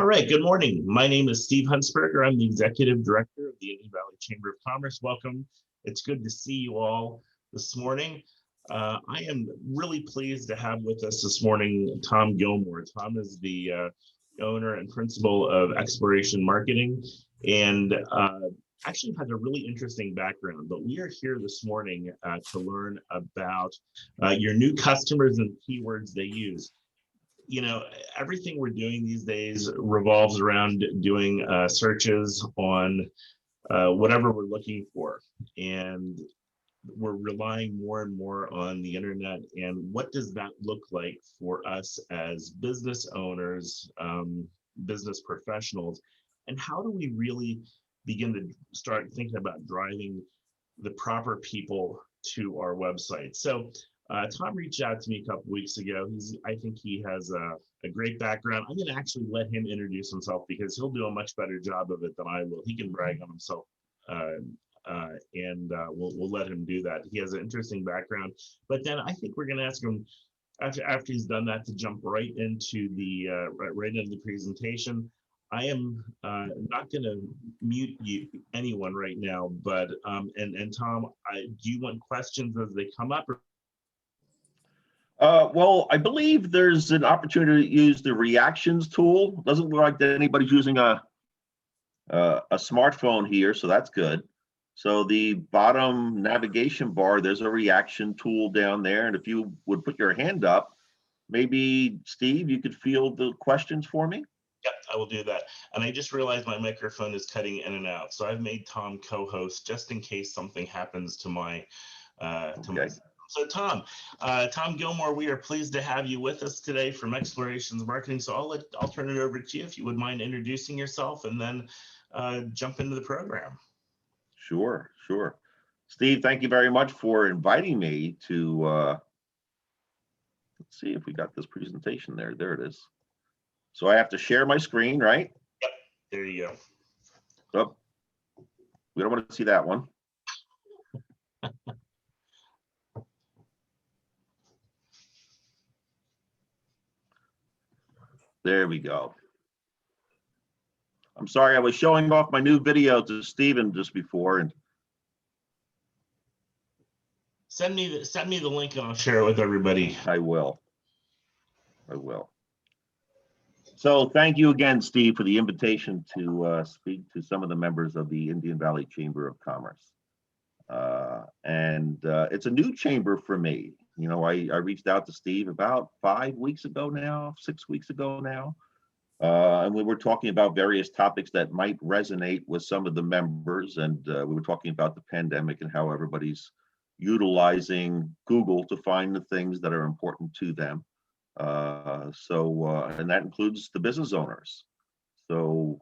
All right, good morning. My name is Steve Huntsberger. I'm the Executive Director of the Indian Valley Chamber of Commerce. Welcome. It's good to see you all this morning. I am really pleased to have with us this morning Tom Gilmore. Tom is the owner and principal of Exploration Marketing and actually has a really interesting background, but we are here this morning to learn about your new customers and keywords they use. You know, everything we're doing these days revolves around doing searches on whatever we're looking for. And we're relying more and more on the internet. And what does that look like for us as business owners, business professionals? And how do we really begin to start thinking about driving the proper people to our website? So Tom reached out to me a couple weeks ago. I think he has a great background. I'm going to actually let him introduce himself because he'll do a much better job of it than I will. He can brag on himself, and we'll let him do that. He has an interesting background. But then I think we're going to ask him after he's done that to jump right into the presentation. I am not going to mute anyone right now, but and Tom, do you want questions as they come up? Well, I believe there's an opportunity to use the reactions tool. Doesn't look like that anybody's using a smartphone here, so that's good. So the bottom navigation bar, there's a reaction tool down there, and if you would put your hand up, maybe Steve, you could field the questions for me. Yep, I will do that. And I just realized my microphone is cutting in and out, so I've made Tom co-host just in case something happens to my Okay. So Tom Gilmore, we are pleased to have you with us today from Explorations Marketing. So I'll turn it over to you if you would mind introducing yourself and then jump into the program. Sure. Steve, thank you very much for inviting me to, let's see if we got this presentation there. There it is. So I have to share my screen, right? Yep, there you go. Oh, we don't want to see that one. There we go. I'm sorry, I was showing off my new video to Stephen just before, and send me the link and I'll share it with everybody. I will. So thank you again, Steve, for the invitation to speak to some of the members of the Indian Valley Chamber of Commerce. It's a new chamber for me. You know, I reached out to Steve about 5 weeks ago now, 6 weeks ago now. And we were talking about various topics that might resonate with some of the members. And we were talking about the pandemic and how everybody's utilizing Google to find the things that are important to them. And that includes the business owners. So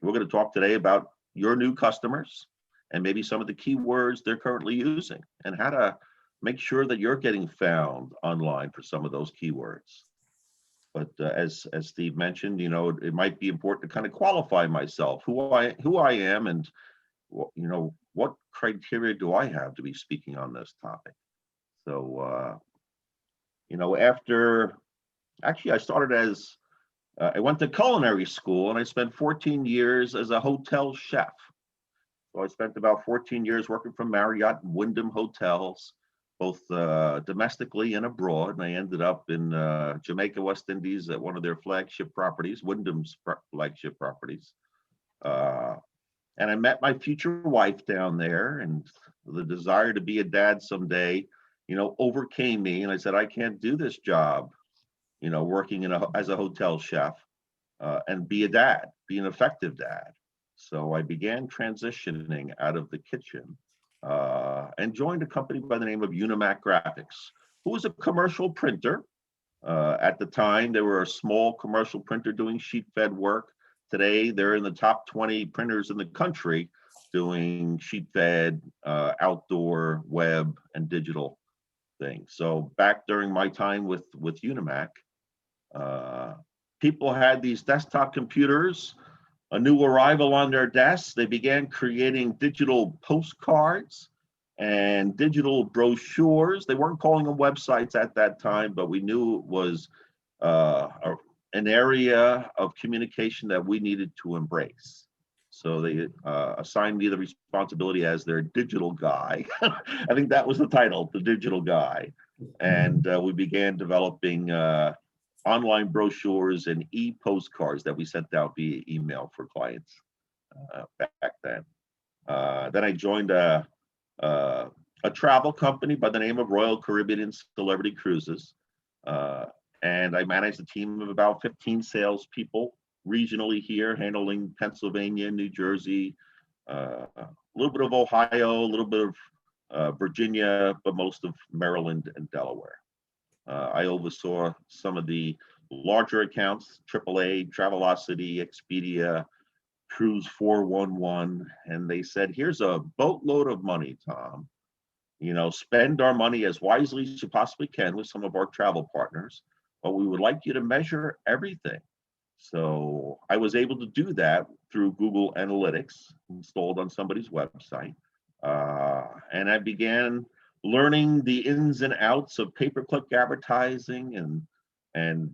we're going to talk today about your new customers and maybe some of the keywords they're currently using and how to make sure that you're getting found online for some of those keywords. But as Steve mentioned, you know, it might be important to kind of qualify myself, who I am, and you know, what criteria do I have to be speaking on this topic. So you know, I started as I went to culinary school and I spent 14 years as a hotel chef. So I spent about 14 years working for Marriott and Wyndham hotels, both domestically and abroad. And I ended up in Jamaica, West Indies at one of their flagship properties, Wyndham's flagship properties. And I met my future wife down there, and the desire to be a dad someday, you know, overcame me. And I said, I can't do this job, you know, working as a hotel chef and be a dad, be an effective dad. So I began transitioning out of the kitchen and joined a company by the name of Unimac Graphics, who was a commercial printer. At the time, they were a small commercial printer doing sheet-fed work. Today, they're in the top 20 printers in the country doing sheet-fed, outdoor, web, and digital things. So back during my time with Unimac, people had these desktop computers, a new arrival on their desks. They began creating digital postcards and digital brochures. They weren't calling them websites at that time, but we knew it was an area of communication that we needed to embrace. So they assigned me the responsibility as their digital guy. I think that was the title, the digital guy. And we began developing online brochures and e-postcards that we sent out via email for clients back then. Then I joined a travel company by the name of Royal Caribbean and Celebrity Cruises. And I managed a team of about 15 salespeople regionally here, handling Pennsylvania, New Jersey, a little bit of Ohio, a little bit of Virginia, but most of Maryland and Delaware. I oversaw some of the larger accounts, AAA, Travelocity, Expedia, Cruise 411, and they said, here's a boatload of money, Tom. You know, spend our money as wisely as you possibly can with some of our travel partners, but we would like you to measure everything. So I was able to do that through Google Analytics installed on somebody's website. And I began learning the ins and outs of pay-per-click advertising and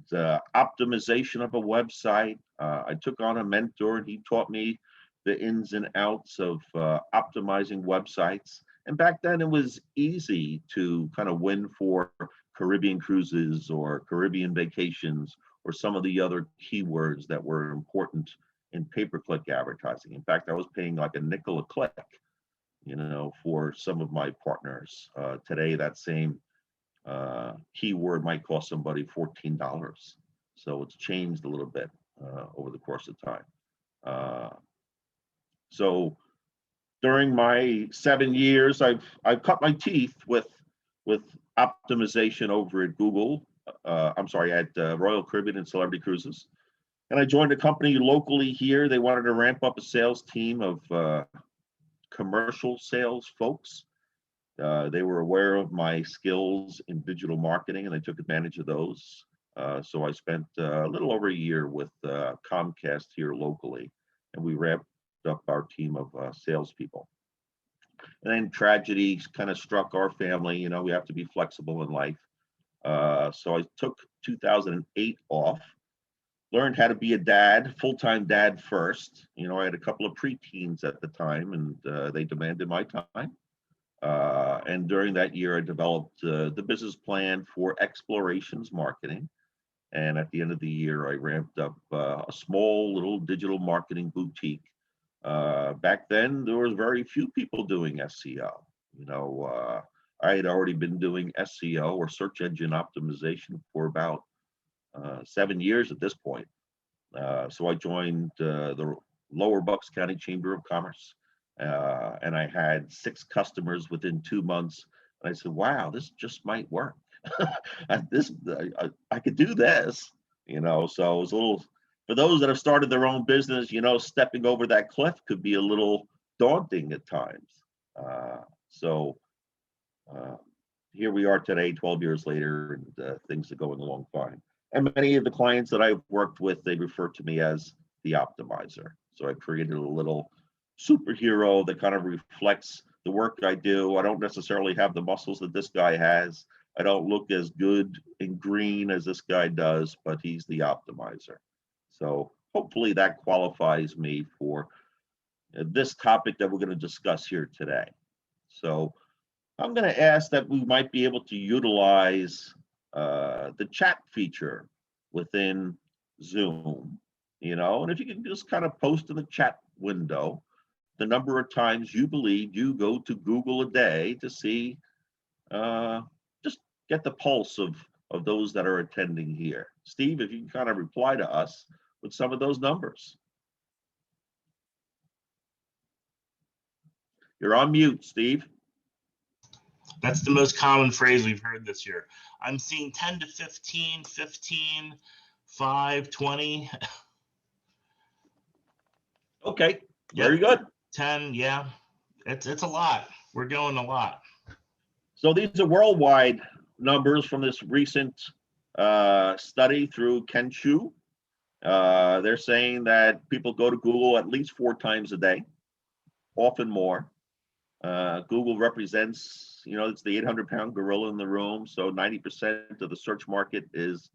optimization of a website. I took on a mentor and he taught me the ins and outs of optimizing websites. And back then it was easy to kind of win for Caribbean cruises or Caribbean vacations or some of the other keywords that were important in pay-per-click advertising. In fact, I was paying like a nickel a click, you know, for some of my partners. Today, that same keyword might cost somebody $14. So it's changed a little bit over the course of time. So during my 7 years, I've cut my teeth with optimization over at Google. I'm sorry, at Royal Caribbean and Celebrity Cruises. And I joined a company locally here. They wanted to ramp up a sales team of commercial sales folks. They were aware of my skills in digital marketing and they took advantage of those. So I spent a little over a year with Comcast here locally, and we ramped up our team of salespeople. And then tragedy kind of struck our family. You know, we have to be flexible in life. So I took 2008 off, learned how to be a dad, full-time dad first. You know, I had a couple of preteens at the time and they demanded my time. And during that year, I developed the business plan for Explorations Marketing. And at the end of the year, I ramped up a small little digital marketing boutique. Back then, there was very few people doing SEO. You know, I had already been doing SEO or search engine optimization for about 7 years at this point. So I joined the Lower Bucks County Chamber of Commerce, and I had 6 customers within 2 months. And I said, wow, this just might work. I could do this, you know. So it was a little, for those that have started their own business, you know, stepping over that cliff could be a little daunting at times. So here we are today, 12 years later, and things are going along fine. And many of the clients that I've worked with, they refer to me as the optimizer. So I created a little superhero that kind of reflects the work I do. I don't necessarily have the muscles that this guy has. I don't look as good and green as this guy does, but he's the optimizer. So hopefully that qualifies me for this topic that we're going to discuss here today. So I'm going to ask that we might be able to utilize the chat feature within Zoom, you know, and if you can just kind of post in the chat window the number of times you believe you go to Google a day to see, just get the pulse of those that are attending here. Steve, if you can kind of reply to us with some of those numbers. You're on mute, Steve. That's the most common phrase we've heard this year. I'm seeing 10 to 15, 15, 5, 20. Okay, very good. 10, yeah, it's a lot. We're going a lot. So these are worldwide numbers from this recent study through Kenshu. They're saying that people go to Google at least 4 times a day, often more. Google represents, you know, it's the 800-pound gorilla in the room. So 90% of the search market is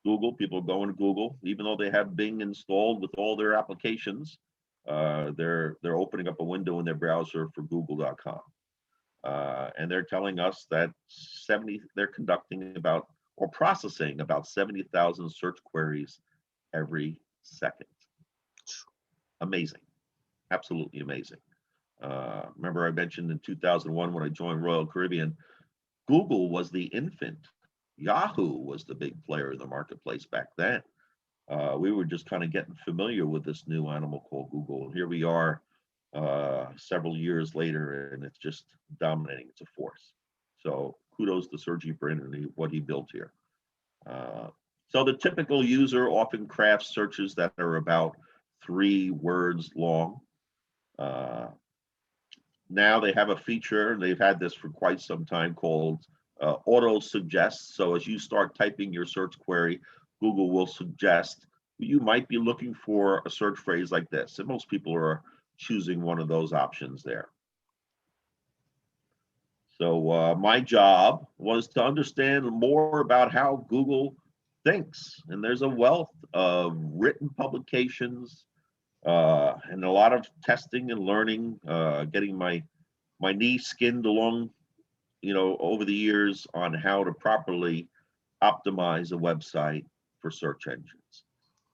Google, people going to Google, even though they have Bing installed with all their applications, they're opening up a window in their browser for google.com. And they're telling us that they're conducting about or processing about 70,000 search queries every second. Amazing, absolutely amazing. Remember I mentioned in 2001 when I joined Royal Caribbean, Google was the infant. Yahoo was the big player in the marketplace back then. We were just kind of getting familiar with this new animal called Google. And here we are several years later, and it's just dominating. It's a force. So kudos to Sergey Brin and what he built here. So the typical user often crafts searches that are about 3 words long. Now they have a feature, and they've had this for quite some time, called auto suggest. So as you start typing your search query, Google will suggest you might be looking for a search phrase like this. And most people are choosing one of those options there. So my job was to understand more about how Google thinks. And there's a wealth of written publications and a lot of testing and learning, getting my knee skinned along, over the years on how to properly optimize a website for search engines.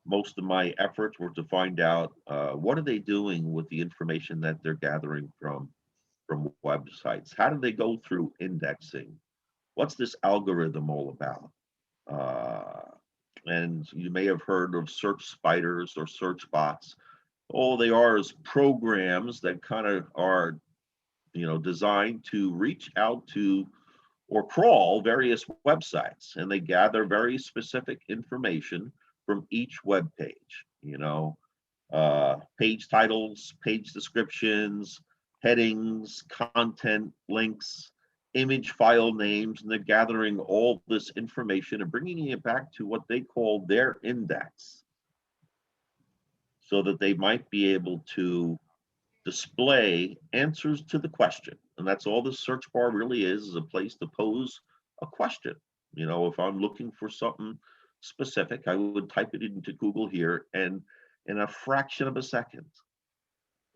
Most of my efforts were to find out what are they doing with the information that they're gathering from websites. How do they go through indexing? What's this algorithm all about? And you may have heard of search spiders or search bots. All they are is programs that kind of are, designed to reach out to or crawl various websites, and they gather very specific information from each web page. Page titles, page descriptions, headings, content, links, image file names, and they're gathering all this information and bringing it back to what they call their index, so that they might be able to display answers to the question. And that's all the search bar really is a place to pose a question. If I'm looking for something specific, I would type it into Google here, and in a fraction of a second,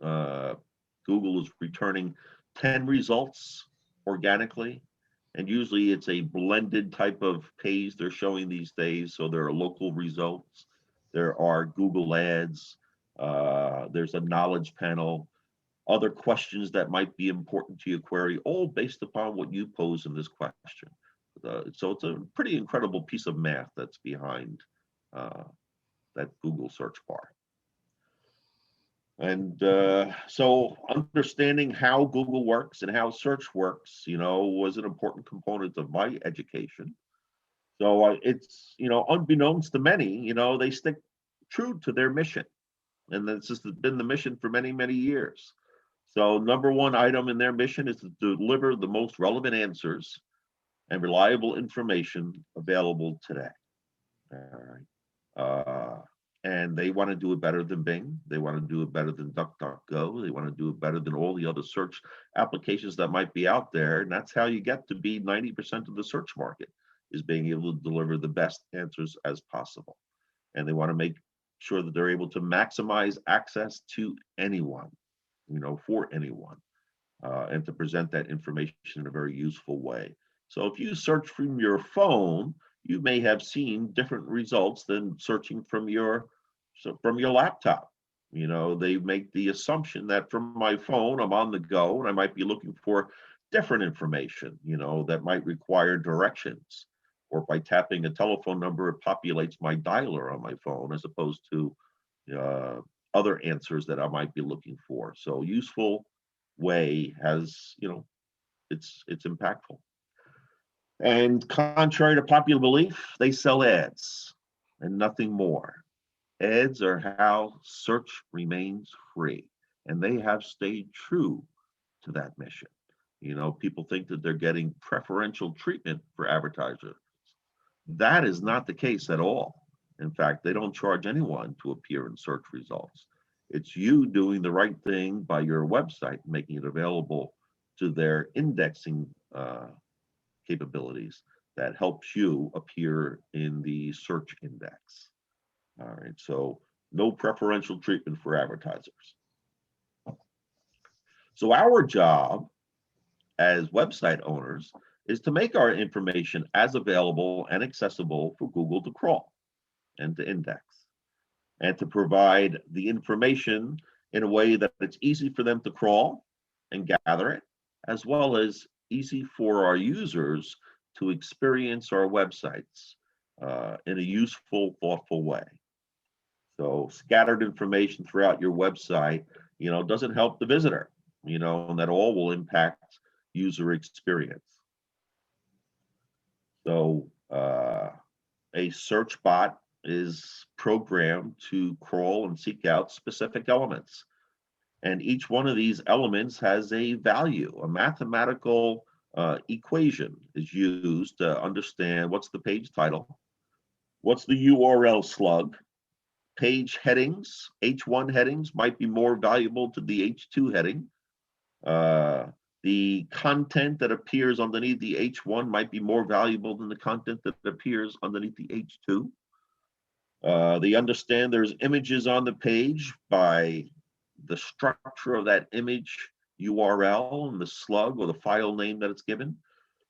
Google is returning 10 results organically. And usually it's a blended type of page they're showing these days. So there are local results, there are Google ads, there's a knowledge panel, other questions that might be important to your query, all based upon what you pose in this question. So it's a pretty incredible piece of math that's behind that Google search bar. And so understanding how Google works and how search works, was an important component of my education. So it's, unbeknownst to many, they stick true to their mission. And this has been the mission for many, many years. So number one item in their mission is to deliver the most relevant answers and reliable information available today. All right. And they want to do it better than Bing. They want to do it better than DuckDuckGo. They want to do it better than all the other search applications that might be out there. And that's how you get to be 90% of the search market, is being able to deliver the best answers as possible. And they want to make sure that they're able to maximize access to anyone, for anyone, and to present that information in a very useful way. So if you search from your phone, you may have seen different results than searching from your laptop. They make the assumption that from my phone, I'm on the go and I might be looking for different information, that might require directions. Or by tapping a telephone number, it populates my dialer on my phone, as opposed to other answers that I might be looking for. So useful way has, it's impactful. And contrary to popular belief, they sell ads and nothing more. Ads are how search remains free, and they have stayed true to that mission. People think that they're getting preferential treatment for advertisers. That is not the case at all. In fact, they don't charge anyone to appear in search results. It's you doing the right thing by your website, making it available to their indexing capabilities, that helps you appear in the search index. All right, so no preferential treatment for advertisers. So our job as website owners is to make our information as available and accessible for Google to crawl and to index, and to provide the information in a way that it's easy for them to crawl and gather it, as well as easy for our users to experience our websites in a useful, thoughtful way. So scattered information throughout your website, doesn't help the visitor, and that all will impact user experience. So a search bot is programmed to crawl and seek out specific elements. And each one of these elements has a value. A mathematical equation is used to understand what's the page title, what's the URL slug, page headings. H1 headings might be more valuable to the H2 heading. The content that appears underneath the H1 might be more valuable than the content that appears underneath the H2. They understand there's images on the page by the structure of that image URL and the slug or the file name that it's given,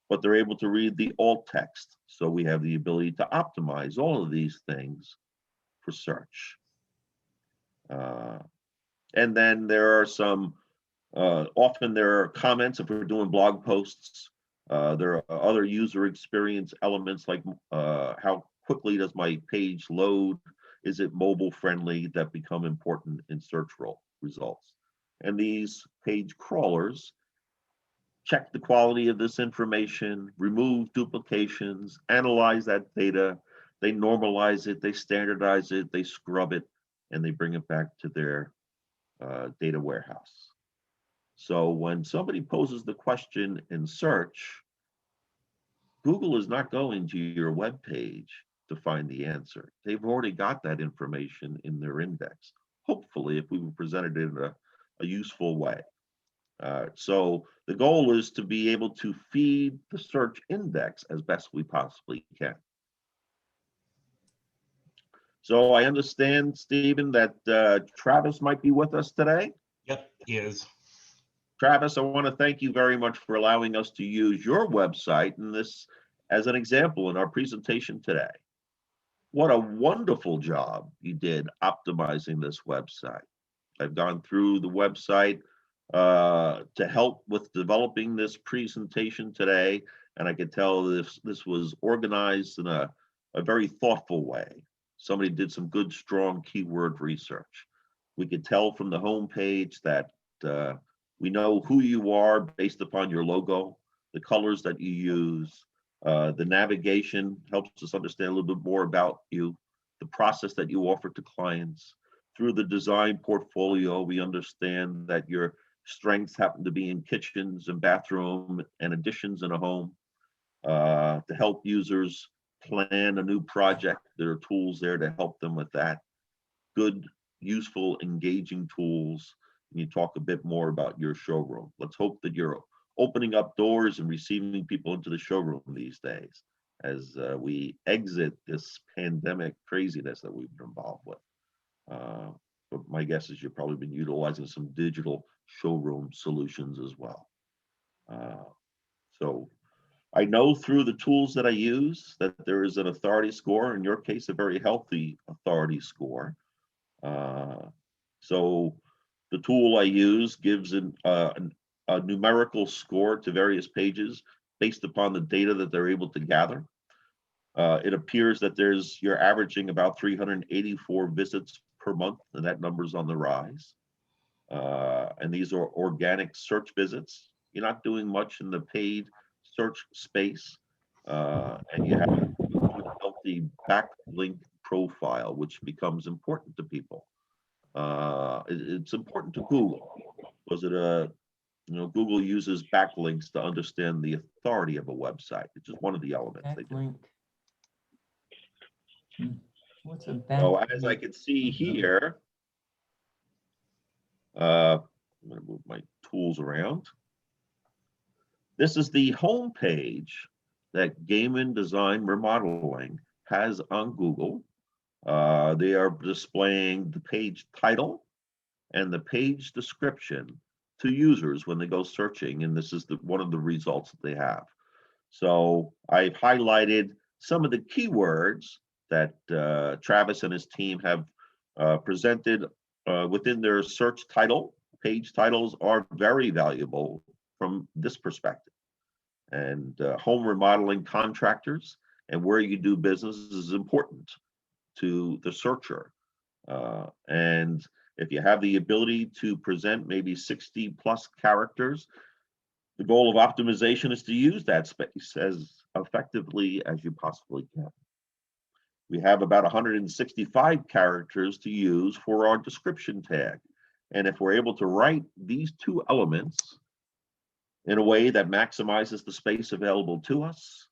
but they're able to read the alt text. So we have the ability to optimize all of these things for search. And then there are some, often there are comments if we're doing blog posts. There are other user experience elements like how quickly does my page load? Is it mobile friendly that become important in search results? And these page crawlers check the quality of this information, remove duplications, analyze that data, they normalize it, they standardize it, they scrub it, and they bring it back to their data warehouse. So when somebody poses the question in search, Google is not going to your web page to find the answer. They've already got that information in their index, hopefully, if we were presented in a useful way. So the goal is to be able to feed the search index as best we possibly can. So I understand, Stephen, that Travis might be with us today. Yep, he is. Travis, I want to thank you very much for allowing us to use your website and this as an example in our presentation today. What a wonderful job you did optimizing this website. I've gone through the website to help with developing this presentation today, and I could tell this was organized in a very thoughtful way. Somebody did some good, strong keyword research. We could tell from the homepage that we know who you are based upon your logo, the colors that you use. The navigation helps us understand a little bit more about you, the process that you offer to clients. Through the design portfolio, we understand that your strengths happen to be in kitchens and bathroom and additions in a home. To help users plan a new project, there are tools there to help them with that. Good, useful, engaging tools. And you talk a bit more about your showroom. Let's hope that you're opening up doors and receiving people into the showroom these days as we exit this pandemic craziness that we've been involved with. But my guess is you've probably been utilizing some digital showroom solutions as well. So I know through the tools that I use that there is an authority score, in your case, a very healthy authority score. So the tool I use gives a numerical score to various pages based upon the data that they're able to gather. It appears that you're averaging about 384 visits per month, and that number's on the rise. And these are organic search visits. You're not doing much in the paid search space, and you have a healthy backlink profile, which becomes important to people. It's important to Google because Google uses backlinks to understand the authority of a website, which is one of the elements they do. What's a backlink? So as I can see here, I'm going to move my tools around. This is the home page that Game and Design Remodeling has on Google. They are displaying the page title and the page description to users when they go searching, and this is one of the results that they have. So I've highlighted some of the keywords that Travis and his team have presented within their search title. Page titles are very valuable from this perspective. And home remodeling contractors and where you do business is important to the searcher. And if you have the ability to present maybe 60 plus characters, the goal of optimization is to use that space as effectively as you possibly can. We have about 165 characters to use for our description tag. And if we're able to write these two elements in a way that maximizes the space available to us,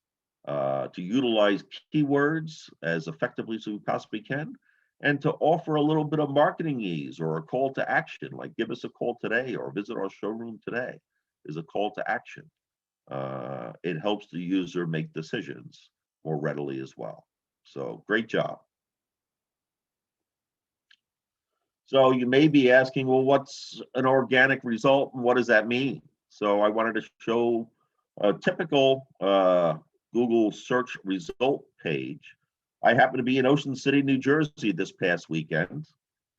to utilize keywords as effectively as we possibly can, and to offer a little bit of marketing ease or a call to action, like give us a call today or visit our showroom today, is a call to action. It helps the user make decisions more readily as well. So great job. So you may be asking, well, what's an organic result and what does that mean? So I wanted to show a typical Google search result page. I happen to be in Ocean City, New Jersey this past weekend.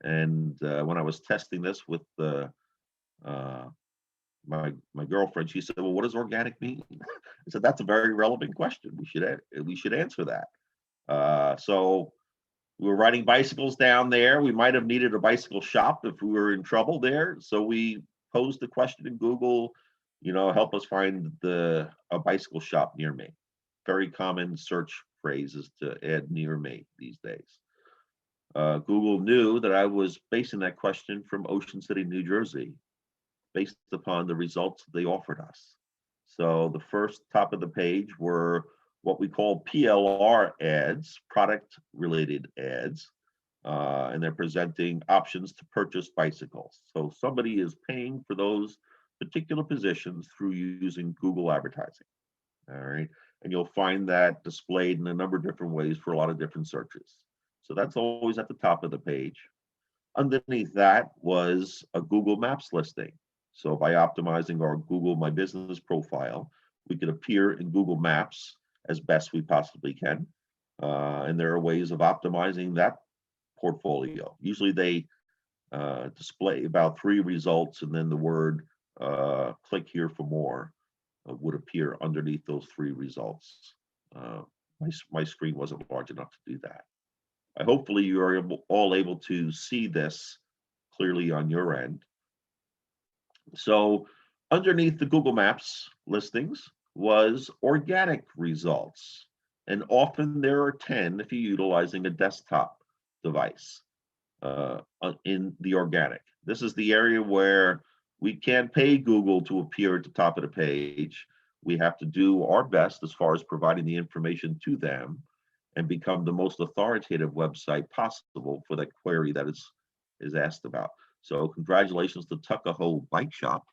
And when I was testing this with my girlfriend, she said, well, what does organic mean? I said, that's a very relevant question. We should answer that. So we were riding bicycles down there. We might have needed a bicycle shop if we were in trouble there. So we posed the question in Google, help us find a bicycle shop near me. Very common search phrases to add near me these days. Google knew that I was basing that question from Ocean City, New Jersey, based upon the results they offered us. So the first top of the page were what we call PLR ads, product related ads, and they're presenting options to purchase bicycles. So somebody is paying for those particular positions through using Google advertising. All right. And you'll find that displayed in a number of different ways for a lot of different searches. So that's always at the top of the page. Underneath that was a Google Maps listing. So by optimizing our Google My Business profile, we could appear in Google Maps as best we possibly can. And there are ways of optimizing that portfolio. Usually they display about 3 results and then the word click here for more would appear underneath those 3 results. My screen wasn't large enough to do that. Hopefully you are all able to see this clearly on your end. So underneath the Google Maps listings was organic results. And often there are 10 if you're utilizing a desktop device in the organic. This is the area where we can't pay Google to appear at the top of the page. We have to do our best as far as providing the information to them and become the most authoritative website possible for that query that is asked about. So congratulations to Tuckahoe Bike Shop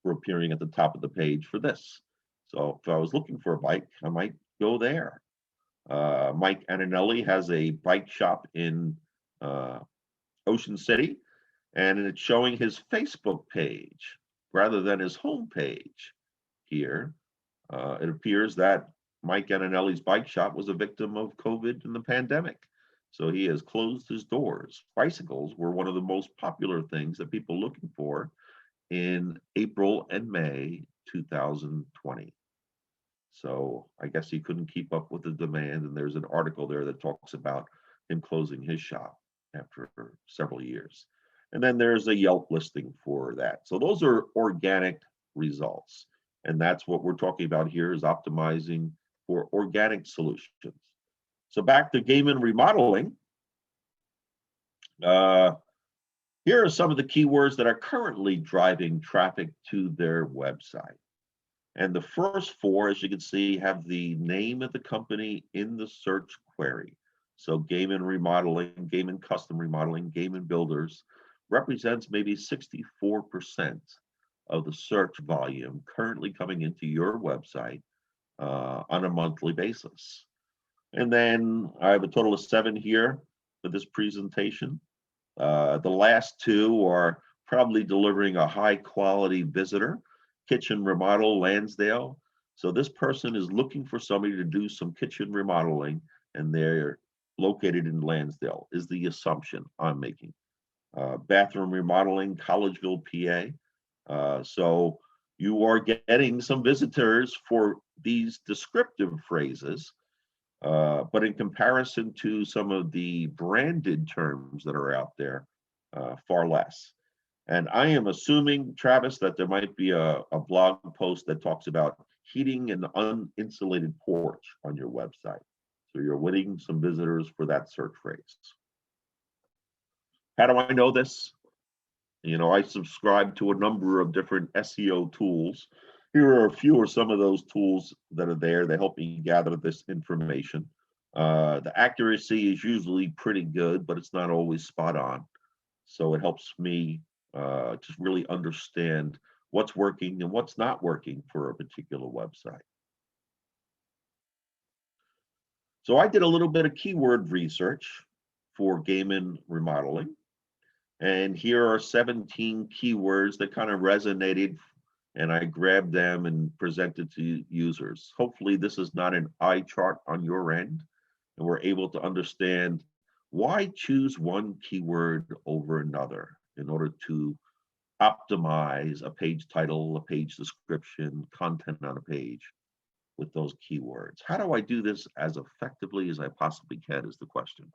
for appearing at the top of the page for this. So if I was looking for a bike, I might go there. Mike Ananelli has a bike shop in Ocean City, and it's showing his Facebook page rather than his home page here. It appears that Mike Ananelli's bike shop was a victim of COVID and the pandemic. So he has closed his doors. Bicycles were one of the most popular things that people looking for in April and May 2020. So I guess he couldn't keep up with the demand. And there's an article there that talks about him closing his shop after several years. And then there's a Yelp listing for that. So those are organic results. And that's what we're talking about here is optimizing for organic solutions. So back to game and remodeling. Here are some of the keywords that are currently driving traffic to their website. And the first 4, as you can see, have the name of the company in the search query. So game and remodeling, game and custom remodeling, game and builders represents maybe 64% of the search volume currently coming into your website on a monthly basis. And then I have a total of 7 here for this presentation. The last 2 are probably delivering a high quality visitor, kitchen remodel, Lansdale. So this person is looking for somebody to do some kitchen remodeling, and they're located in Lansdale, is the assumption I'm making. Bathroom remodeling, Collegeville, PA. So you are getting some visitors for these descriptive phrases, but in comparison to some of the branded terms that are out there, far less. And I am assuming, Travis, that there might be a blog post that talks about heating an uninsulated porch on your website. So you're winning some visitors for that search phrase. How do I know this? You know, I subscribe to a number of different SEO tools. Here are a few of some of those tools that are there. They help me gather this information. The accuracy is usually pretty good, but it's not always spot on. So it helps me just really understand what's working and what's not working for a particular website. So I did a little bit of keyword research for Gaiman remodeling. And here are 17 keywords that kind of resonated, and I grabbed them and presented to users. Hopefully this is not an eye chart on your end, and we're able to understand why choose one keyword over another in order to optimize a page title, a page description, content on a page with those keywords. How do I do this as effectively as I possibly can is the question.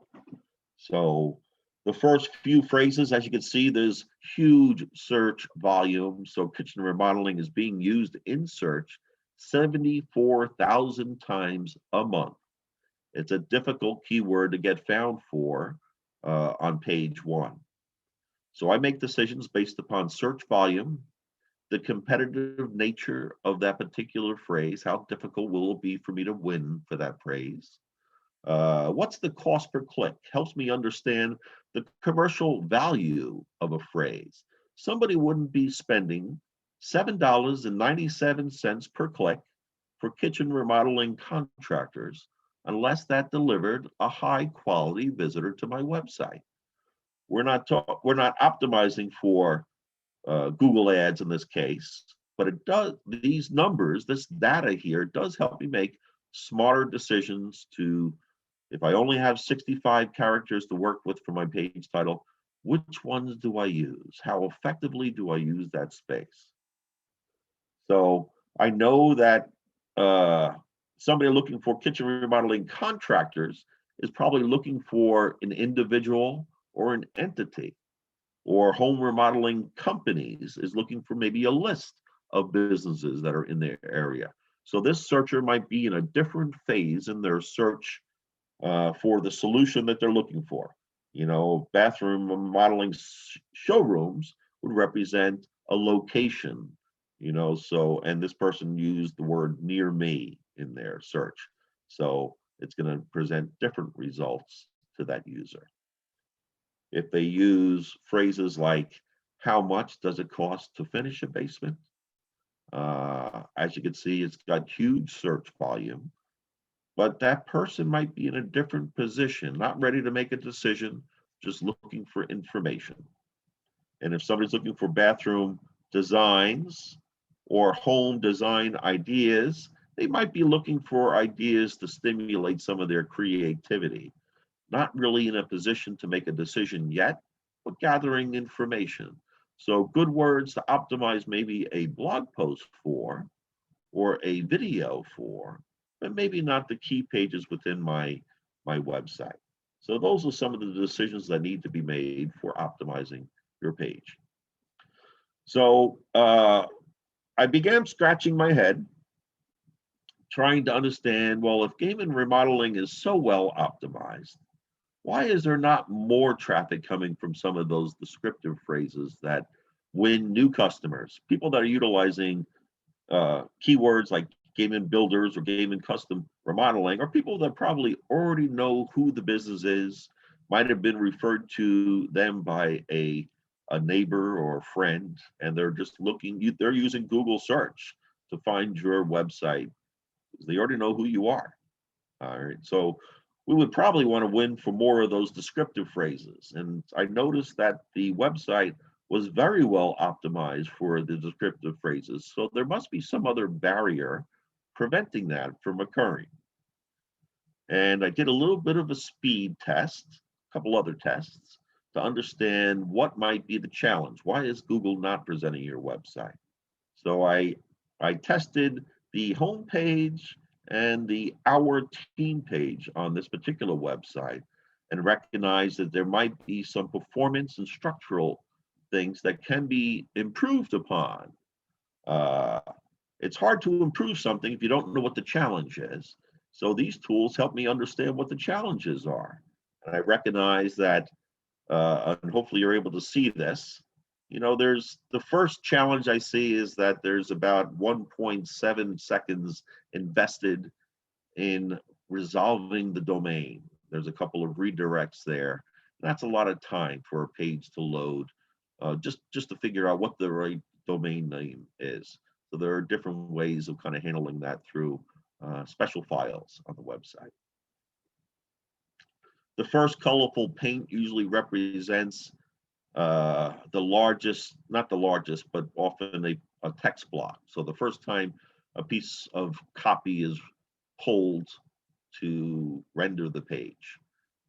So the first few phrases, as you can see, there's huge search volume. So kitchen remodeling is being used in search 74,000 times a month. It's a difficult keyword to get found for on page 1. So I make decisions based upon search volume, the competitive nature of that particular phrase. How difficult will it be for me to win for that phrase? What's the cost per click? Helps me understand the commercial value of a phrase. Somebody wouldn't be spending $7.97 per click for kitchen remodeling contractors unless that delivered a high quality visitor to my website. We're not optimizing for Google ads in this case, but it does, these numbers, this data here does help me make smarter decisions to, if I only have 65 characters to work with for my page title, which ones do I use? How effectively do I use that space? So I know that somebody looking for kitchen remodeling contractors is probably looking for an individual or an entity, or home remodeling companies is looking for maybe a list of businesses that are in their area. So this searcher might be in a different phase in their search for the solution that they're looking for. You know, bathroom remodeling showrooms would represent a location, you know, so, and this person used the word near me in their search. So it's going to present different results to that user. If they use phrases like, how much does it cost to finish a basement? As you can see, it's got huge search volume, but that person might be in a different position, not ready to make a decision, just looking for information. And if somebody's looking for bathroom designs or home design ideas, they might be looking for ideas to stimulate some of their creativity. Not really in a position to make a decision yet, but gathering information. So good words to optimize maybe a blog post for, or a video for, but maybe not the key pages within my website. So those are some of the decisions that need to be made for optimizing your page. So I began scratching my head, trying to understand, well, if Gaiman remodeling is so well optimized, why is there not more traffic coming from some of those descriptive phrases that win new customers? People that are utilizing keywords like Gaiman builders or Gaiman custom remodeling, or people that probably already know who the business is, might have been referred to them by a neighbor or a friend, and they're just looking, they're using Google search to find your website because they already know who you are. All right, so we would probably want to win for more of those descriptive phrases. And I noticed that the website was very well optimized for the descriptive phrases. So there must be some other barrier preventing that from occurring. And I did a little bit of a speed test, a couple other tests to understand what might be the challenge. Why is Google not presenting your website? So I tested the home page and the Our Team page on this particular website and recognized that there might be some performance and structural things that can be improved upon. Uh, it's hard to improve something if you don't know what the challenge is. So these tools help me understand what the challenges are. And I recognize that, and hopefully you're able to see this. You know, there's the first challenge I see is that there's about 1.7 seconds invested in resolving the domain. There's a couple of redirects there. That's a lot of time for a page to load, just to figure out what the right domain name is. So there are different ways of kind of handling that through special files on the website. The first colorful paint usually represents the largest, not the largest, but often a text block. So the first time a piece of copy is pulled to render the page.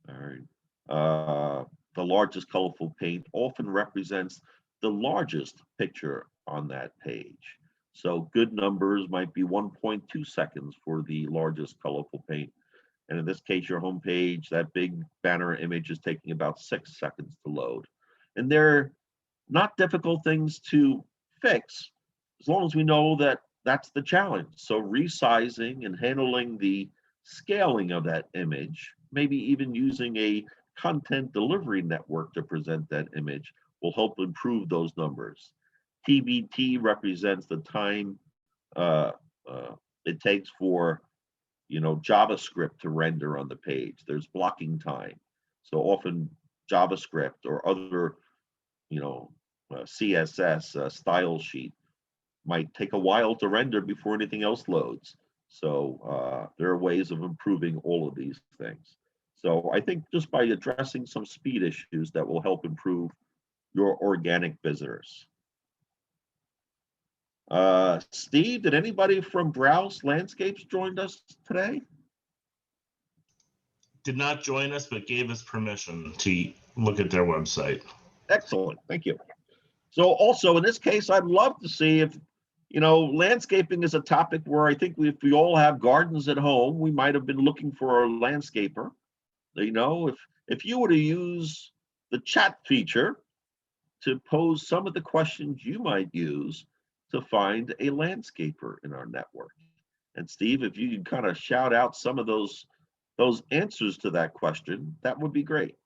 All right. The largest colorful paint often represents the largest picture on that page. So good numbers might be 1.2 seconds for the largest colorful paint. And in this case, your home page, that big banner image is taking about 6 seconds to load. And they're not difficult things to fix as long as we know that that's the challenge. So resizing and handling the scaling of that image, maybe even using a content delivery network to present that image will help improve those numbers. TBT represents the time it takes for JavaScript to render on the page. There's blocking time. So often JavaScript or other CSS style sheet might take a while to render before anything else loads. So there are ways of improving all of these things. So I think just by addressing some speed issues that will help improve your organic visitors. Steve, did anybody from Browse Landscapes join us today? Did not join us, but gave us permission to look at their website. Excellent, thank you. So also in this case, I'd love to see if, landscaping is a topic where I think if we all have gardens at home, we might have been looking for a landscaper. If you were to use the chat feature to pose some of the questions you might use to find a landscaper in our network. And Steve, if you could kind of shout out some of those answers to that question, that would be great.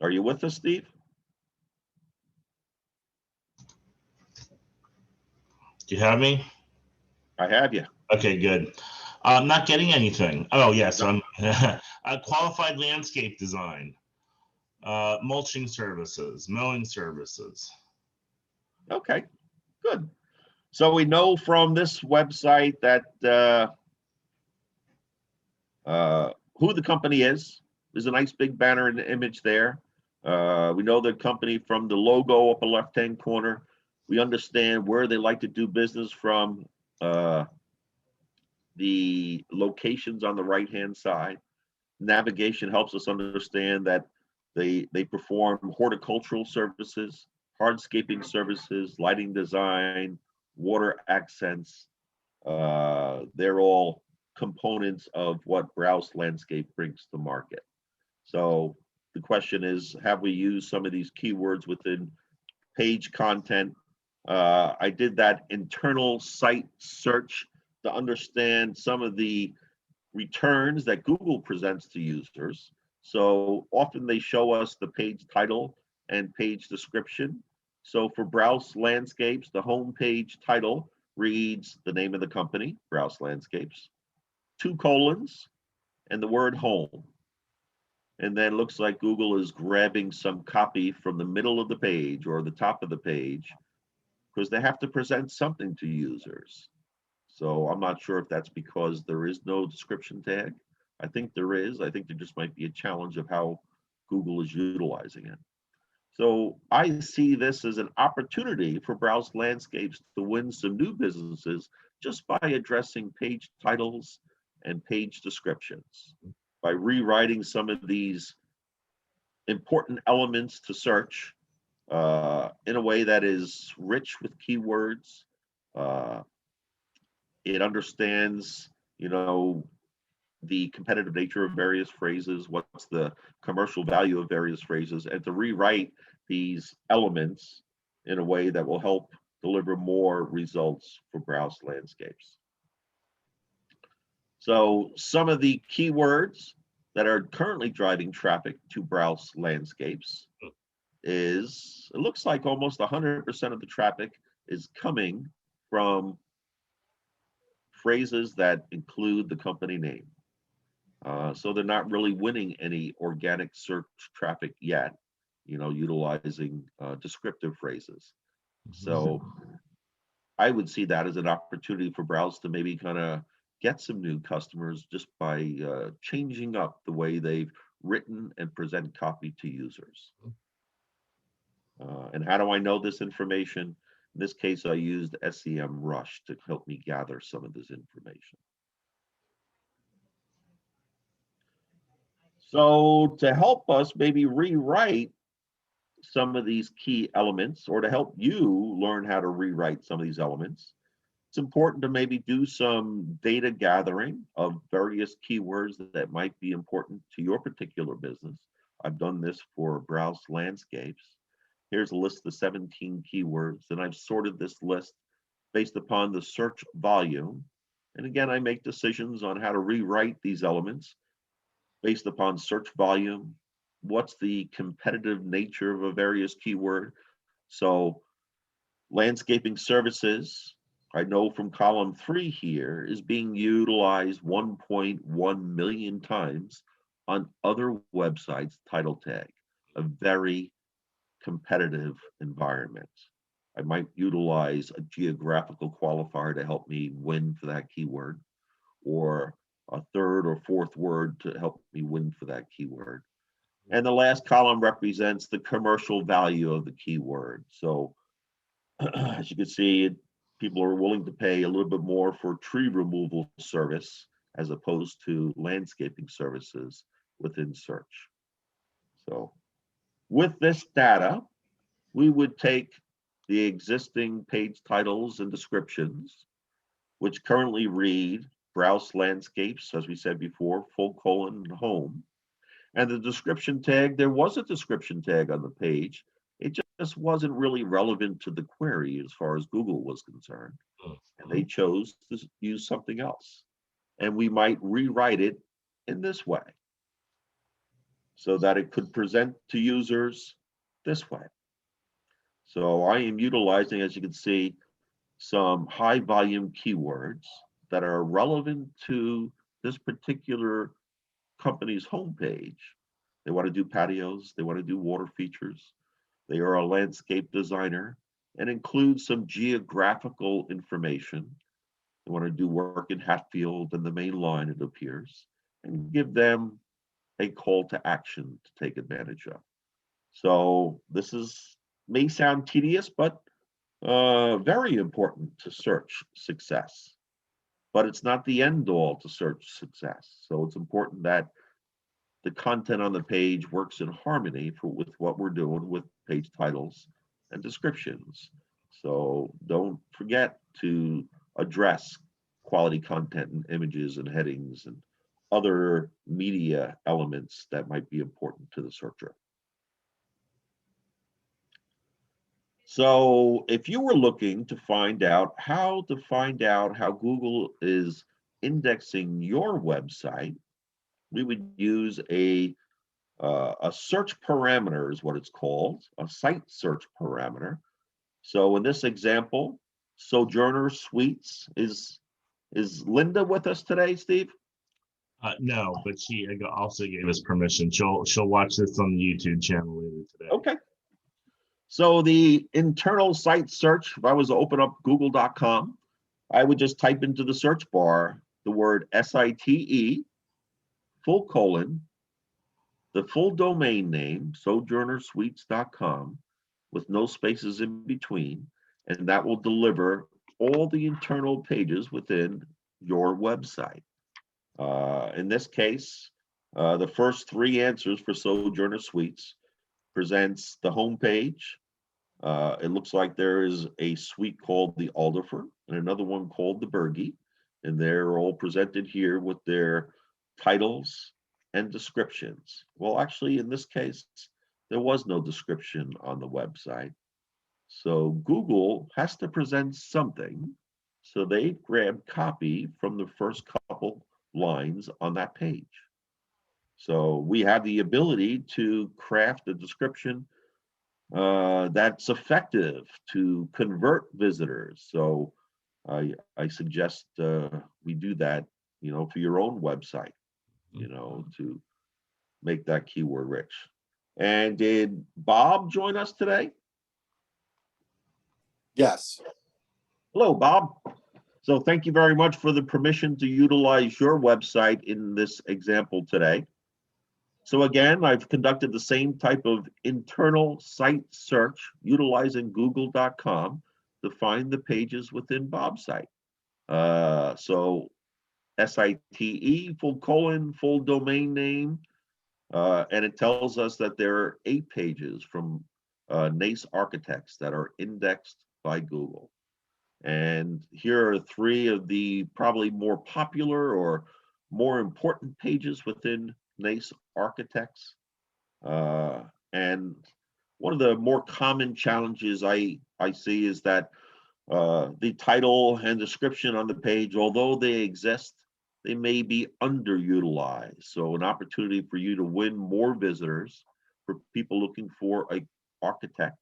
Are you with us, Steve? Do you have me? I have you. Okay, good. I'm not getting anything. Oh, yes. No. Qualified landscape design, mulching services, mowing services. Okay, good. So we know from this website that who the company is. There's a nice big banner in the image there. We know the company from the logo upper left-hand corner. We understand where they like to do business from, the locations on the right-hand side. Navigation helps us understand that they perform horticultural services, hardscaping services, lighting design, water accents. They're all components of what Browse Landscape brings to market. So the question is, have we used some of these keywords within page content? I did that internal site search to understand some of the returns that Google presents to users. So often they show us the page title and page description. So for Browse Landscapes, the home page title reads the name of the company, Browse Landscapes, 2 colons, and the word home. and then looks like Google is grabbing some copy from the middle of the page or the top of the page because they have to present something to users. So I'm not sure if that's because there is no description tag. I think there is. I think there just might be a challenge of how Google is utilizing it. So I see this as an opportunity for Browse Landscapes to win some new businesses just by addressing page titles and page descriptions. By rewriting some of these important elements to search in a way that is rich with keywords. Uh, it understands, the competitive nature of various phrases, what's the commercial value of various phrases, and to rewrite these elements in a way that will help deliver more results for Browse Landscapes. So some of the keywords that are currently driving traffic to Browse Landscapes is, it looks like almost 100% of the traffic is coming from phrases that include the company name. So they're not really winning any organic search traffic yet, utilizing descriptive phrases. So I would see that as an opportunity for Browse to maybe kind of get some new customers just by changing up the way they've written and present copy to users. And how do I know this information? In this case, I used SEMrush to help me gather some of this information. So to help us maybe rewrite some of these key elements, or to help you learn how to rewrite some of these elements, it's important to maybe do some data gathering of various keywords that might be important to your particular business. I've done this for Browse Landscapes. Here's a list of 17 keywords, and I've sorted this list based upon the search volume. And again, I make decisions on how to rewrite these elements based upon search volume. What's the competitive nature of a various keyword? So landscaping services, I know from column 3 here, is being utilized 1.1 million times on other websites title tag, a very competitive environment. I might utilize a geographical qualifier to help me win for that keyword, or a third or fourth word to help me win for that keyword. And the last column represents the commercial value of the keyword. So as you can see, people are willing to pay a little bit more for tree removal service as opposed to landscaping services within search. So with this data, we would take the existing page titles and descriptions, which currently read Browse Landscapes, as we said before, : home. And the description tag, there was a description tag on the page. It just wasn't really relevant to the query as far as Google was concerned. And they chose to use something else. And we might rewrite it in this way so that it could present to users this way. So I am utilizing, as you can see, some high volume keywords that are relevant to this particular company's homepage. They want to do patios, they want to do water features. They are a landscape designer and include some geographical information. They want to do work in Hatfield and the main line, it appears, and give them a call to action to take advantage of. So this may sound tedious, but very important to search success. But it's not the end all to search success. So it's important that the content on the page works in harmony with what we're doing with page titles and descriptions. So don't forget to address quality content and images and headings and other media elements that might be important to the searcher. So if you were looking to find out how Google is indexing your website, we would use a search parameter is what it's called, a site search parameter. So in this example, Sojourner Suites is Linda with us today, Steve? No, but she also gave us permission. She'll watch this on the YouTube channel later today. Okay. So the internal site search, if I was to open up google.com, I would just type into the search bar the word SITE, full colon, the full domain name, sojournersuites.com, with no spaces in between, and that will deliver all the internal pages within your website. In this case, the first three answers for Sojourner Suites presents the home page. It looks like there is a suite called the Alderfer and another one called the Bergie, and they're all presented here with their titles and descriptions. Well, actually, in this case, there was no description on the website. So Google has to present something. So they grabbed copy from the first couple lines on that page. So we have the ability to craft a description that's effective to convert visitors. So I suggest we do that, for your own website, to make that keyword rich. And did Bob join us today? Yes. Hello, Bob. So thank you very much for the permission to utilize your website in this example today. So again, I've conducted the same type of internal site search utilizing google.com to find the pages within Bob's site. So SITE, full colon, full domain name, and it tells us that there are 8 pages from NACE Architects that are indexed by Google. And here are 3 of the probably more popular or more important pages within NACE Architects. And one of the more common challenges I see is that the title and description on the page, although they exist, they may be underutilized. So an opportunity for you to win more visitors for people looking for an architect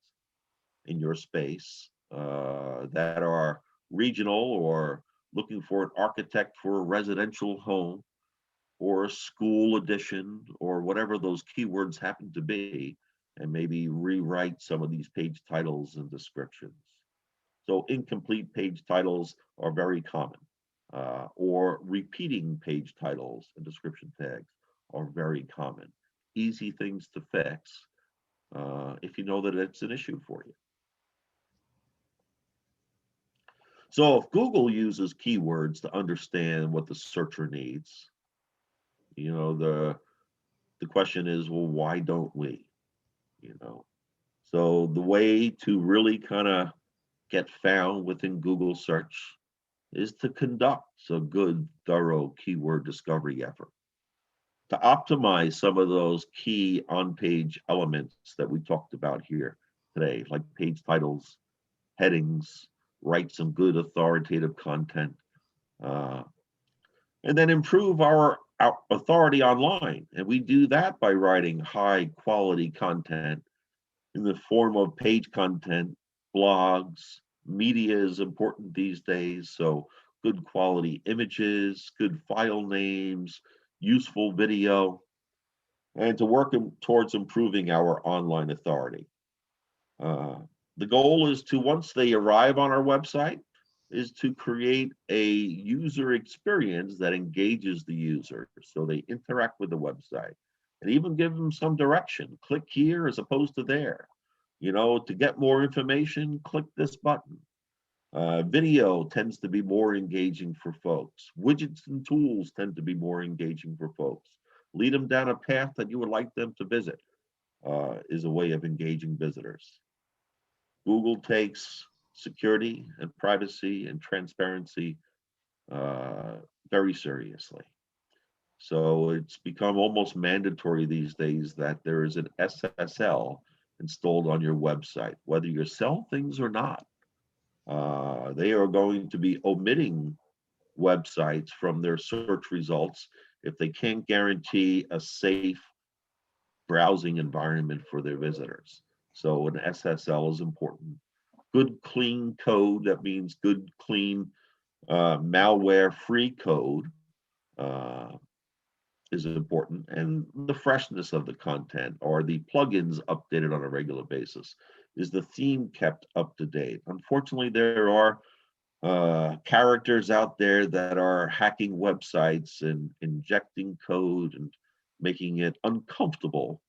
in your space that are regional or looking for an architect for a residential home or a school edition or whatever those keywords happen to be, and maybe rewrite some of these page titles and descriptions. So incomplete page titles are very common, or repeating page titles and description tags are very common. Easy things to fix if you know that it's an issue for you. So if Google uses keywords to understand what the searcher needs, the question is, well, why don't we? So the way to really kind of get found within Google search is to conduct a good, thorough keyword discovery effort to optimize some of those key on-page elements that we talked about here today, like page titles, headings, write some good authoritative content, and then improve our authority online. And we do that by writing high quality content in the form of page content, blogs. Media is important these days, so good quality images, good file names, useful video, and to work towards improving our online authority. The goal is to, once they arrive on our website, is to create a user experience that engages the user so they interact with the website, and even give them some direction. Click here as opposed to there. To get more information, click this button. Video tends to be more engaging for folks. Widgets and tools tend to be more engaging for folks. Lead them down a path that you would like them to visit is a way of engaging visitors. Google takes security and privacy and transparency very seriously. So it's become almost mandatory these days that there is an SSL installed on your website, whether you sell things or not. They are going to be omitting websites from their search results if they can't guarantee a safe browsing environment for their visitors. So an SSL is important. Good, clean code, that means good, clean, malware-free code is important, and the freshness of the content, or the plugins updated on a regular basis. Is the theme kept up to date? Unfortunately, there are characters out there that are hacking websites and injecting code and making it uncomfortable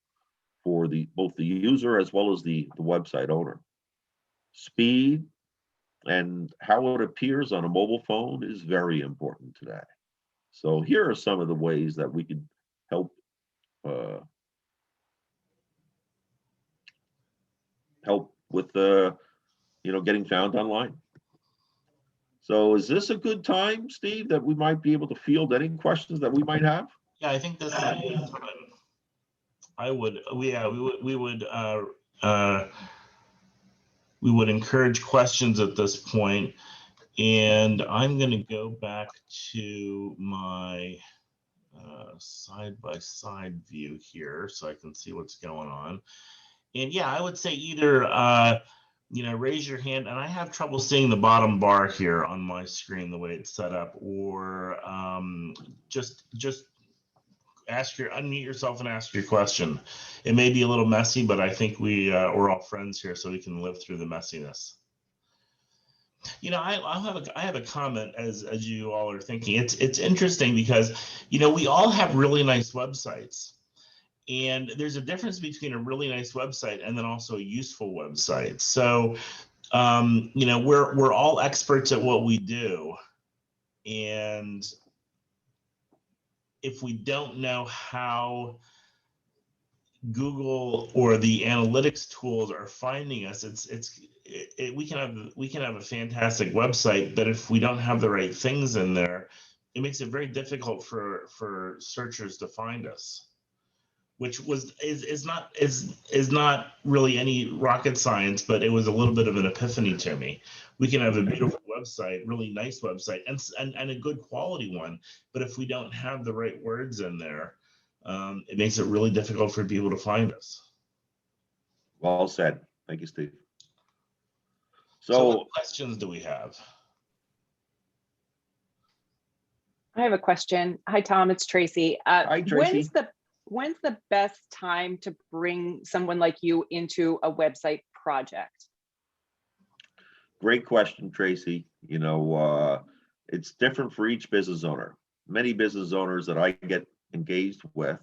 for both the user as well as the website owner. Speed and how it appears on a mobile phone is very important today. So here are some of the ways that we can help uh, help with getting found online. So is this a good time, Steve, that we might be able to field any questions that we might have? Yeah, I think this is what I would. Yeah, uh, we would encourage questions at this point, and I'm going to go back to my side-by-side view here so I can see what's going on. And yeah, I would say either raise your hand, and I have trouble seeing the bottom bar here on my screen the way it's set up, or just unmute yourself and ask your question. It may be a little messy, but I think we're all friends here, so we can live through the messiness. I have a comment as you all are thinking. It's interesting because we all have really nice websites, and there's a difference between a really nice website and then also a useful website. So we're all experts at what we do, and if we don't know how Google or the analytics tools are finding us, we can have a fantastic website, but if we don't have the right things in there, it makes it very difficult for searchers to find us, which is not really any rocket science, but it was a little bit of an epiphany to me. We can have a beautiful website, really nice website, and a good quality one, but if we don't have the right words in there, it makes it really difficult for people to find us. Well said. Thank you, Steve. So what questions do we have? I have a question. Hi, Tom, it's Tracy. Hi, Tracy. When's the best time to bring someone like you into a website project? Great question, Tracy. It's different for each business owner. Many business owners that I get engaged with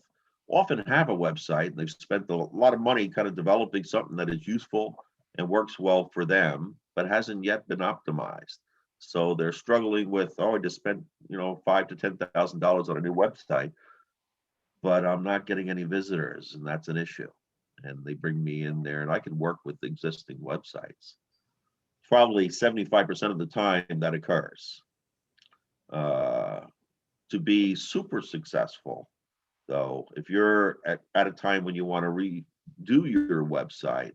often have a website, and they've spent a lot of money kind of developing something that is useful and works well for them, but hasn't yet been optimized. So they're struggling with, I just spent, $5,000 to $10,000 on a new website, but I'm not getting any visitors, and that's an issue. And they bring me in there, and I can work with existing websites. Probably 75% of the time that occurs. To be super successful, though, if you're at a time when you want to redo your website,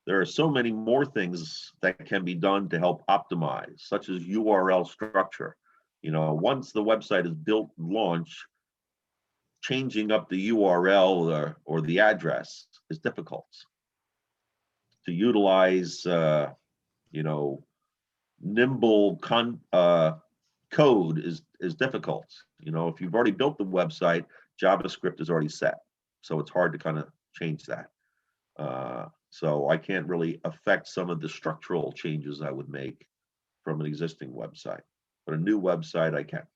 there are so many more things that can be done to help optimize, such as URL structure. Once the website is built and launched, changing up the URL or the address is difficult. To utilize, nimble code is difficult. If you've already built the website, JavaScript is already set, so it's hard to kind of change that. So I can't really affect some of the structural changes I would make from an existing website, but a new website I can.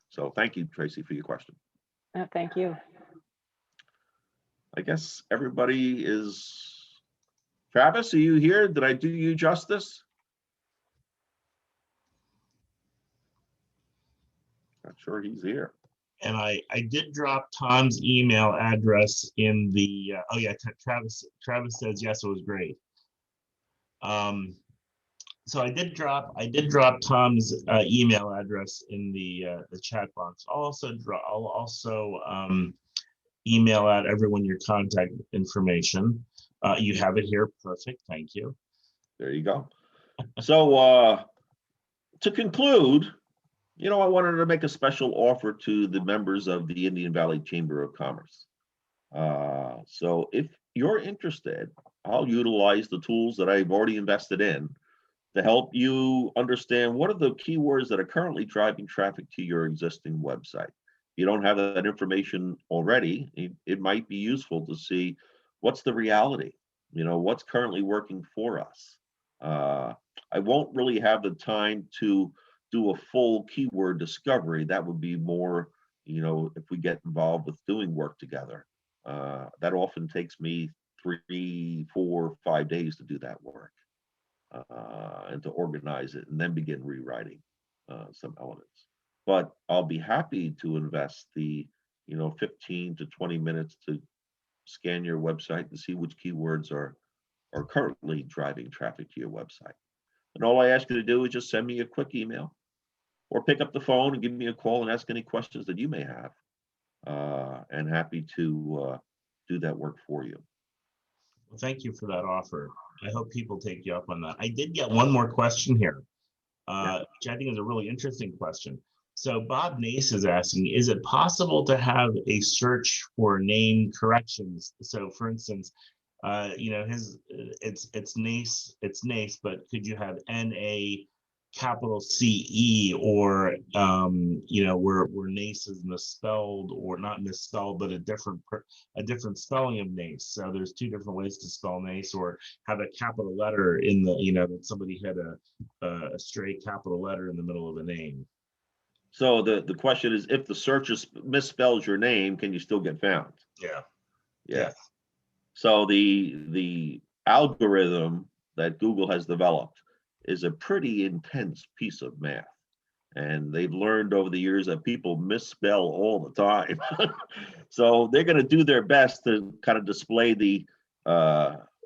So thank you, Tracy, for your question. Thank you. I guess everybody is. Travis, are you here? Did I do you justice? Not sure he's here. And I did drop Tom's email address in the, oh yeah, Travis says, yes, it was great. So I did drop Tom's email address in the chat box. I'll also email out everyone your contact information. You have it here. Perfect. Thank you. There you go. So to conclude, I wanted to make a special offer to the members of the Indian Valley Chamber of Commerce. So if you're interested, I'll utilize the tools that I've already invested in to help you understand what are the keywords that are currently driving traffic to your existing website. If you don't have that information already, it might be useful to see what's the reality, what's currently working for us. I won't really have the time to do a full keyword discovery. That would be more, if we get involved with doing work together. That often takes me 3, 4, 5 days to do that work, and to organize it and then begin rewriting some elements. But I'll be happy to invest the 15 to 20 minutes to scan your website and see which keywords are currently driving traffic to your website. And all I ask you to do is just send me a quick email or pick up the phone and give me a call and ask any questions that you may have. And happy to do that work for you. Well, thank you for that offer. I hope people take you up on that. I did get one more question here, which I think is a really interesting question. So Bob Nace is asking, is it possible to have a search for name corrections? So for instance, it's Nace, but could you have N-A capital C-E, or where Nace is misspelled, or not misspelled, but a different spelling of Nace. So there's two different ways to spell Nace, or have a capital letter in the, that somebody had a stray capital letter in the middle of a name. So the question is, if the search misspells your name, can you still get found? Yeah. Yeah. So the algorithm that Google has developed is a pretty intense piece of math. And they've learned over the years that people misspell all the time. So they're going to do their best to kind of display the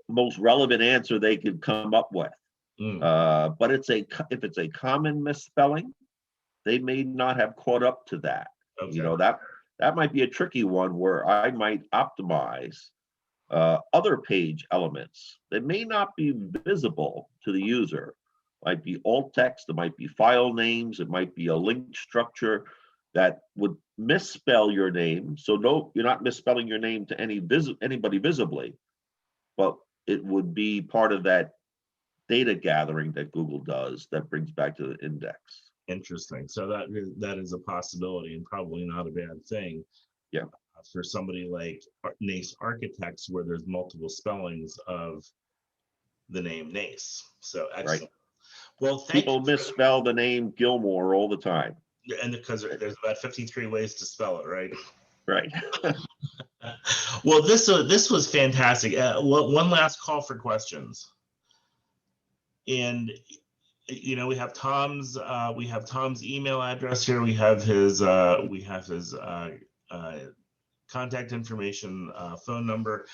most relevant answer they could come up with. But if it's a common misspelling, they may not have caught up to that. Okay. That might be a tricky one where I might optimize other page elements that may not be visible to the user. Might be alt text, it might be file names, it might be a link structure that would misspell your name. So no, you're not misspelling your name to anybody visibly, but it would be part of that data gathering that Google does that brings back to the index. Interesting. So that is a possibility, and probably not a bad thing. Yeah. For somebody like Nace Architects, where there's multiple spellings of the name Nace. So excellent. Right. Well, people misspell the name Gilmore all the time. And because there's about 53 ways to spell it, right? Right. Well, this was fantastic. One last call for questions. And we have Tom's email address here. We have his contact information, phone number.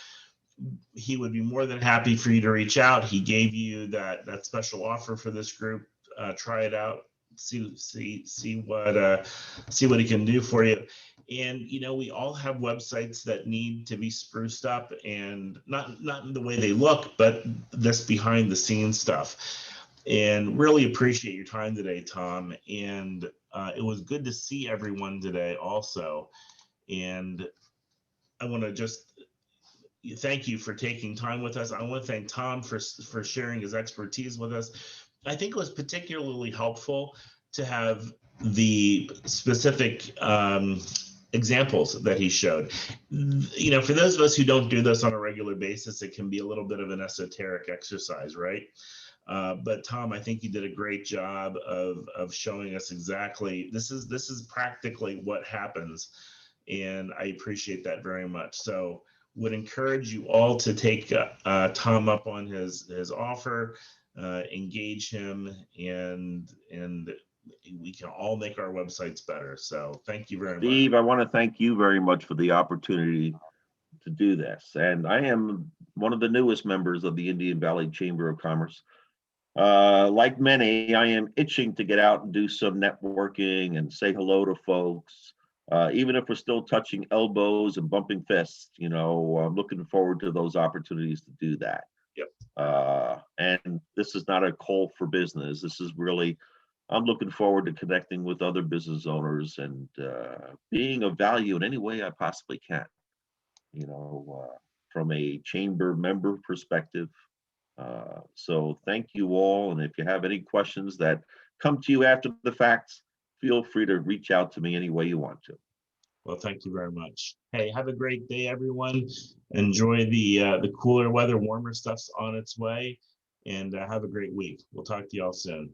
He would be more than happy for you to reach out. He gave you that special offer for this group. Try it out. See what he can do for you. And we all have websites that need to be spruced up, and not in the way they look, but this behind the scenes stuff. And really appreciate your time today, Tom. And it was good to see everyone today also. And I want to just thank you for taking time with us. I want to thank Tom for sharing his expertise with us. I think it was particularly helpful to have the specific examples that he showed. For those of us who don't do this on a regular basis, it can be a little bit of an esoteric exercise, right? But Tom, I think you did a great job of showing us exactly this is practically what happens, and I appreciate that very much. So would encourage you all to take Tom up on his offer, engage him, and we can all make our websites better. So thank you very much. Steve, I want to thank you very much for the opportunity to do this. And I am one of the newest members of the Indian Valley Chamber of Commerce. Like many, I am itching to get out and do some networking and say hello to folks. Even if we're still touching elbows and bumping fists, I'm looking forward to those opportunities to do that. Yep. And this is not a call for business. This is really, I'm looking forward to connecting with other business owners and being of value in any way I possibly can. From a chamber member perspective, So thank you all. And if you have any questions that come to you after the facts, feel free to reach out to me any way you want to. Well, thank you very much. Hey, have a great day, everyone. Enjoy the cooler weather, warmer stuff's on its way, and have a great week. We'll talk to you all soon.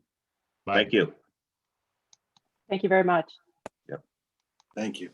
Bye. Thank you. Thank you very much. Thank you.